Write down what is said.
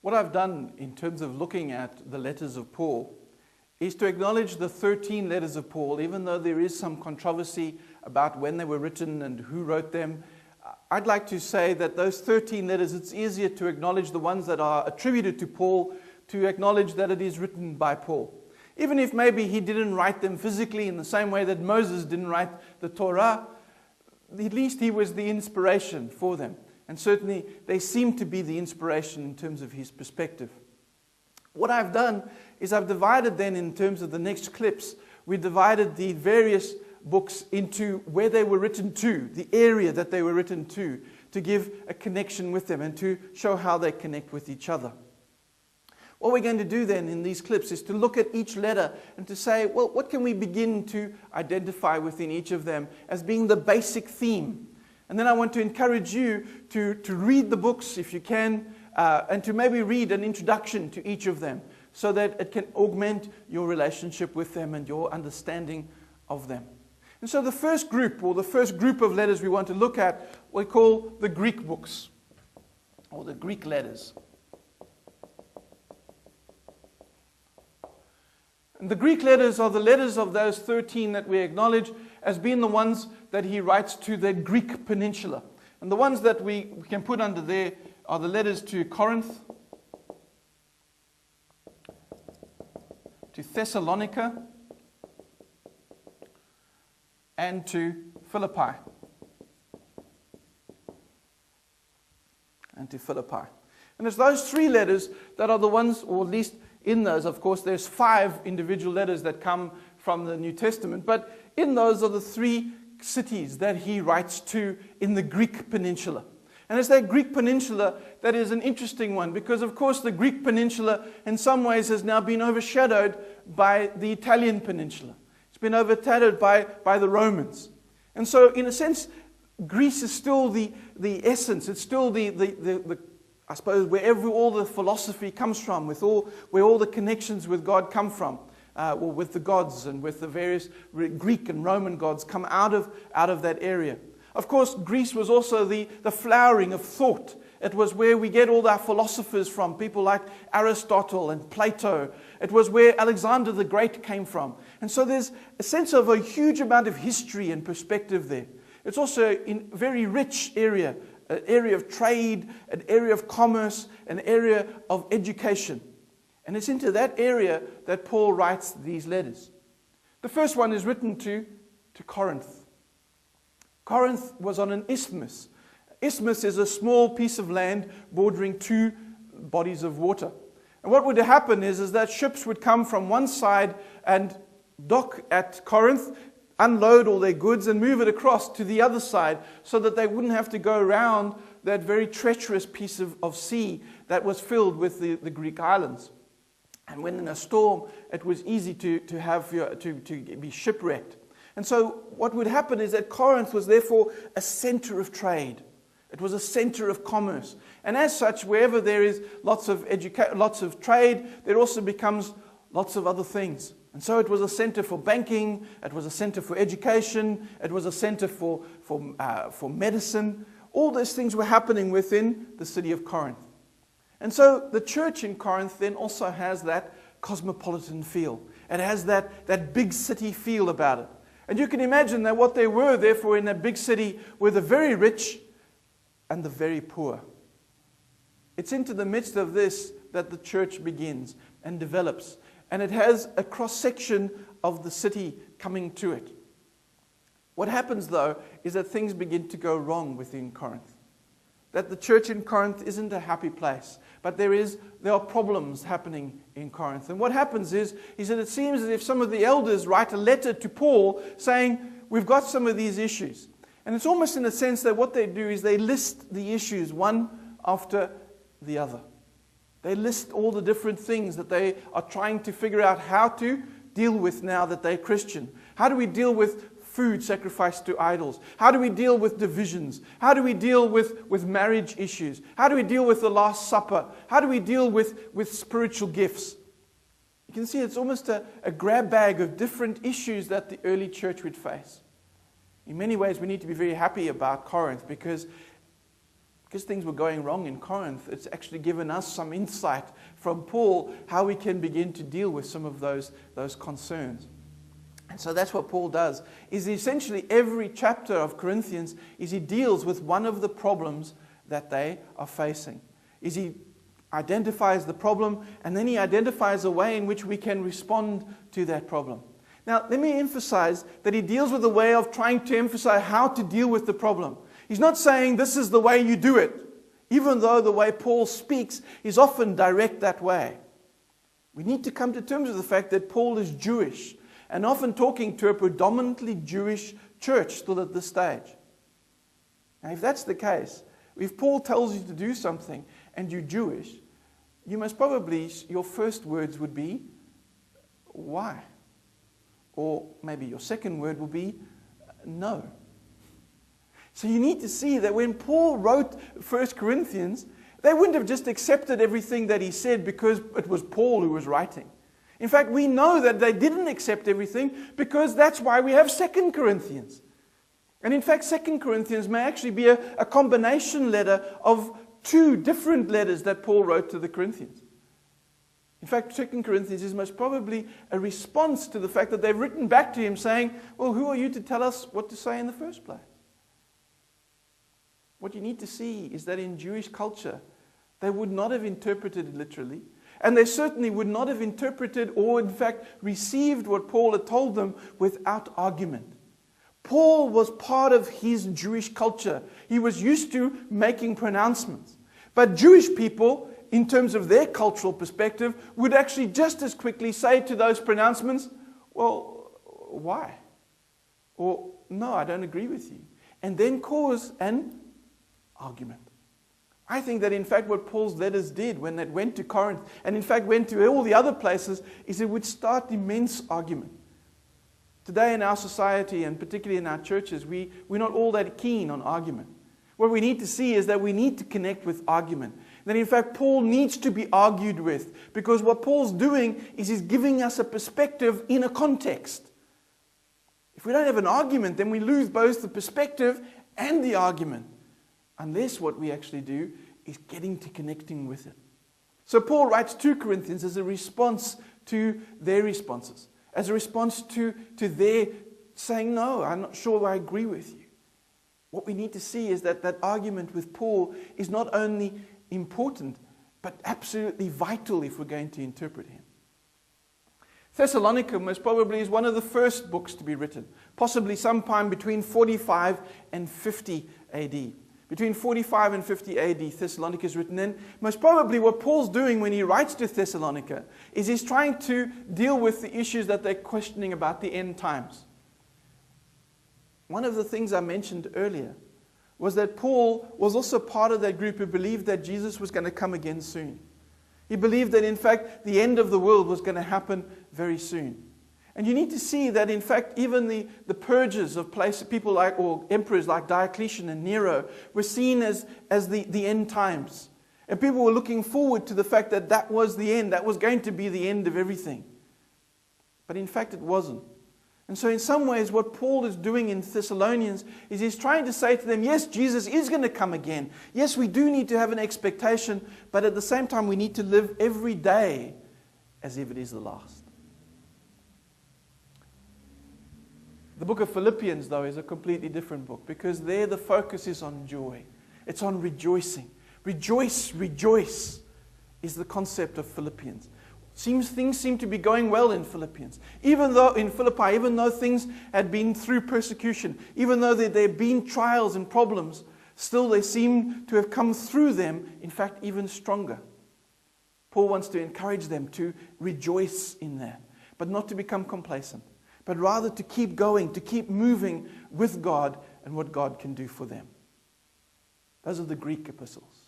What I've done in terms of looking at the letters of Paul is to acknowledge the 13 letters of Paul, even though there is some controversy about when they were written and who wrote them. I'd like to say that those 13 letters, it's easier to acknowledge the ones that are attributed to Paul, to acknowledge that it is written by Paul. Even if maybe he didn't write them physically in the same way that Moses didn't write the Torah, at least he was the inspiration for them. And certainly they seem to be the inspiration in terms of his perspective. What I've done is I've divided then in terms of the next clips, we divided the various books into where they were written to, the area that they were written to give a connection with them and to show how they connect with each other. What we're going to do then in these clips is to look at each letter and to say, well, what can we begin to identify within each of them as being the basic theme? And then I want to encourage you to read the books if you can, and to maybe read an introduction to each of them so that it can augment your relationship with them and your understanding of them. And so the first group, or the first group of letters we want to look at, we call the Greek books, or the Greek letters. And the Greek letters are the letters of those 13 that we acknowledge as being the ones that he writes to the Greek peninsula. And the ones that we can put under there are the letters to Corinth, to Thessalonica, and to Philippi. And it's those three letters that are the ones, or at least in those, of course, there's 5 individual letters that come from the New Testament. But in those are the 3 cities that he writes to in the Greek peninsula. And it's that Greek peninsula that is an interesting one because, of course, the Greek peninsula in some ways has now been overshadowed by the Italian peninsula. It's been overshadowed by the Romans. And so, in a sense, Greece is still the essence. It's still the I suppose, wherever all the philosophy comes from, where all the connections with God come from, or with the gods and with the various Greek and Roman gods come out of that area. Of course, Greece was also the flowering of thought. It was where we get all our philosophers from, people like Aristotle and Plato. It was where Alexander the Great came from. And so there's a sense of a huge amount of history and perspective there. It's also a very rich area, an area of trade, an area of commerce, an area of education. And it's into that area that Paul writes these letters. The first one is written to Corinth. Corinth was on an isthmus. Isthmus is a small piece of land bordering 2 bodies of water. And what would happen is that ships would come from one side and dock at Corinth, unload all their goods and move it across to the other side so that they wouldn't have to go around that very treacherous piece of sea that was filled with the Greek islands. And when in a storm, it was easy to be shipwrecked. And so what would happen is that Corinth was therefore a center of trade. It was a center of commerce. And as such, wherever there is lots of trade, there also becomes lots of other things. And so it was a center for banking, it was a center for education, it was a center for medicine. All those things were happening within the city of Corinth. And so the church in Corinth then also has that cosmopolitan feel. It has that big city feel about it. And you can imagine that what they were, therefore, in that big city were the very rich and the very poor. It's into the midst of this that the church begins and develops. And it has a cross-section of the city coming to it. What happens, though, is that things begin to go wrong within Corinth. That the church in Corinth isn't a happy place. But there are problems happening in Corinth. And what happens is that it seems as if some of the elders write a letter to Paul saying, we've got some of these issues. And it's almost in a sense that what they do is they list the issues one after the other. They list all the different things that they are trying to figure out how to deal with now that they're Christian. How do we deal with food sacrificed to idols? How do we deal with divisions? How do we deal with marriage issues? How do we deal with the Last Supper? How do we deal with spiritual gifts? You can see it's almost a grab bag of different issues that the early church would face. In many ways, we need to be very happy about Corinth because because things were going wrong in Corinth, it's actually given us some insight from Paul how we can begin to deal with some of those concerns. And so that's what Paul does, is essentially every chapter of Corinthians is he deals with one of the problems that they are facing. Is he identifies the problem, and then he identifies a way in which we can respond to that problem. Now, let me emphasize that he deals with a way of trying to emphasize how to deal with the problem. He's not saying this is the way you do it, even though the way Paul speaks is often direct that way. We need to come to terms with the fact that Paul is Jewish, and often talking to a predominantly Jewish church still at this stage. Now, if that's the case, if Paul tells you to do something and you're Jewish, you must probably, your first words would be, why? Or maybe your second word will be, no. So you need to see that when Paul wrote 1 Corinthians, they wouldn't have just accepted everything that he said because it was Paul who was writing. In fact, we know that they didn't accept everything because that's why we have 2 Corinthians. And in fact, 2 Corinthians may actually be a combination letter of 2 different letters that Paul wrote to the Corinthians. In fact, 2 Corinthians is most probably a response to the fact that they've written back to him saying, well, who are you to tell us what to say in the first place? What you need to see is that in Jewish culture, they would not have interpreted it literally. And they certainly would not have interpreted or, in fact, received what Paul had told them without argument. Paul was part of his Jewish culture. He was used to making pronouncements. But Jewish people, in terms of their cultural perspective, would actually just as quickly say to those pronouncements, well, why? Or, no, I don't agree with you. And then cause an argument. I think that in fact what Paul's letters did when it went to Corinth, and in fact went to all the other places, is it would start immense argument. Today in our society, and particularly in our churches, we're not all that keen on argument. What we need to see is that we need to connect with argument. That in fact Paul needs to be argued with, because what Paul's doing is he's giving us a perspective in a context. If we don't have an argument, then we lose both the perspective and the argument. Unless what we actually do is getting to connecting with it. So Paul writes 2 Corinthians as a response to their responses. As a response to their saying, no, I'm not sure I agree with you. What we need to see is that that argument with Paul is not only important, but absolutely vital if we're going to interpret him. Thessalonica most probably is one of the first books to be written, possibly sometime between 45 and 50 AD. Between 45 and 50 AD, Thessalonica is written in. Most probably what Paul's doing when he writes to Thessalonica is he's trying to deal with the issues that they're questioning about the end times. One of the things I mentioned earlier was that Paul was also part of that group who believed that Jesus was going to come again soon. He believed that in fact the end of the world was going to happen very soon. And you need to see that, in fact, even the purges of people like, or emperors like Diocletian and Nero were seen as the end times. And people were looking forward to the fact that that was the end. That was going to be the end of everything. But in fact, it wasn't. And so in some ways, what Paul is doing in Thessalonians is he's trying to say to them, yes, Jesus is going to come again. Yes, we do need to have an expectation, but at the same time, we need to live every day as if it is the last. The book of Philippians, though, is a completely different book, because there the focus is on joy. It's on rejoicing. Rejoice, rejoice is the concept of Philippians. Things seem to be going well in Philippians. Even though in Philippi, even though things had been through persecution, even though there had been trials and problems, still they seem to have come through them, in fact, even stronger. Paul wants to encourage them to rejoice in that, but not to become complacent, but rather to keep going, to keep moving with God and what God can do for them. Those are the Greek epistles.